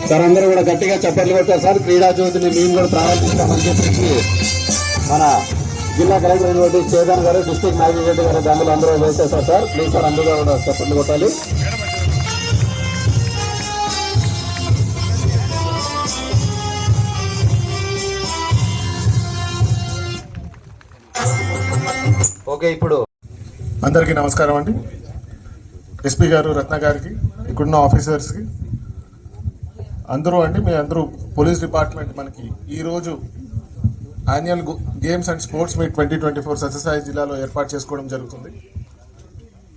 Sir అందరూ కూడా గట్టిగా చప్పట్లు కొట్టారు సార్. క్రీడా జ్యోతిని మేము కూడా ప్రారంభిస్తామని చెప్పేసి మన జిల్లా కలెక్టర్ అయినటువంటి చేదన్ గారు, డిస్ట్రిక్ట్ మ్యాజిస్ట్రేట్ గారు దాంట్లో అందరూ వేసేస్తారు సార్. ప్లీజ్ సార్ అందరూ కూడా చప్పట్లు కొట్టాలి. ఓకే, ఇప్పుడు అందరికీ నమస్కారం అండి. ఎస్పీ గారు, రత్న గారికి, ఇక్కడున్న ఆఫీసర్స్కి అందరూ అండి, మీ అందరూ పోలీస్ డిపార్ట్మెంట్ మనకి ఈరోజు annual games and sports meet 2024 Satyasai జిల్లాలో ఏర్పాటు చేసుకోవడం జరుగుతుంది.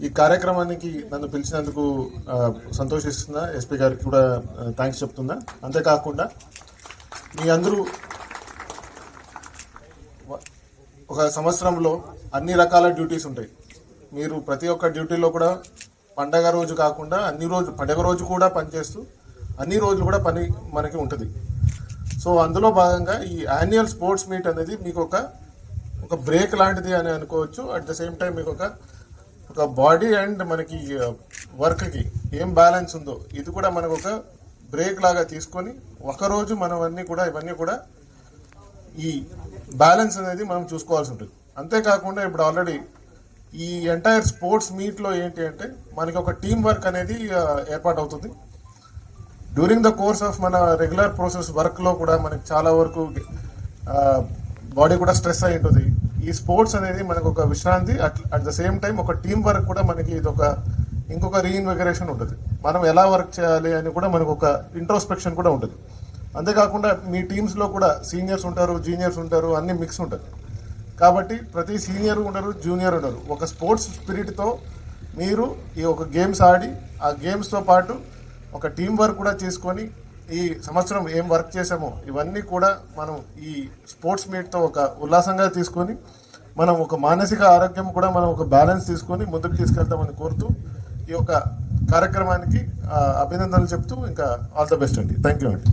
ఈ కార్యక్రమానికి నన్ను పిలిచినందుకు సంతోషిస్తున్నా. ఎస్పీ గారికి కూడా థ్యాంక్స్ చెప్తున్నా. అంతేకాకుండా మీ అందరూ ఒక సంవత్సరంలో అన్ని రకాల డ్యూటీస్ ఉంటాయి. మీరు ప్రతి ఒక్క డ్యూటీలో కూడా పండగ రోజు కాకుండా పండగ రోజు కూడా పనిచేస్తూ అన్ని రోజులు కూడా పని మనకి ఉంటుంది. సో అందులో భాగంగా ఈ యాన్యువల్ స్పోర్ట్స్ మీట్ అనేది మీకు ఒక బ్రేక్ లాంటిది అని అనుకోవచ్చు. అట్ ద సేమ్ టైం మీకు ఒక బాడీ అండ్ మనకి వర్క్కి ఏం బ్యాలెన్స్ ఉందో ఇది కూడా మనకు ఒక బ్రేక్ లాగా తీసుకొని ఒకరోజు మనం ఇవన్నీ కూడా ఈ బ్యాలెన్స్ అనేది మనం చూసుకోవాల్సి ఉంటుంది. అంతేకాకుండా ఇప్పుడు ఆల్రెడీ ఈ ఎంటైర్ స్పోర్ట్స్ మీట్లో ఏంటి అంటే మనకి ఒక టీం వర్క్ అనేది ఏర్పాటు అవుతుంది. డ్యూరింగ్ ద కోర్స్ ఆఫ్ మన రెగ్యులర్ ప్రాసెస్ వర్క్లో కూడా మనకి చాలా వరకు బాడీ కూడా స్ట్రెస్ అయి ఉంటుంది. ఈ స్పోర్ట్స్ అనేది మనకు ఒక విశ్రాంతి, అట్ ద సేమ్ టైం ఒక టీం వర్క్ కూడా మనకి ఇది ఇంకొక రీఇన్విగరేషన్ ఉంటుంది. మనం ఎలా వర్క్ చేయాలి అని కూడా మనకు ఒక ఇంట్రోస్పెక్షన్ కూడా ఉంటుంది. అంతేకాకుండా మీ టీమ్స్లో కూడా సీనియర్స్ ఉంటారు, జూనియర్స్ ఉంటారు, అన్ని మిక్స్ ఉంటుంది. కాబట్టి ప్రతి సీనియర్ ఉండరు, జూనియర్ ఉండరు. ఒక స్పోర్ట్స్ స్పిరిట్తో మీరు ఈ ఒక గేమ్స్ ఆడి ఆ గేమ్స్తో పాటు ఒక టీం వర్క్ కూడా చేసుకొని ఈ సంవత్సరం ఏం వర్క్ చేసామో ఇవన్నీ కూడా మనం ఈ స్పోర్ట్స్ మీట్తో ఒక ఉల్లాసంగా తీసుకొని మనం ఒక మానసిక ఆరోగ్యం కూడా మనం ఒక బ్యాలెన్స్ తీసుకొని ముందుకు తీసుకెళ్తామని కోరుతూ ఈ యొక్క కార్యక్రమానికి అభినందనలు చెప్తూ ఇంకా ఆల్ ద బెస్ట్ అండి. థ్యాంక్ యూ అండి.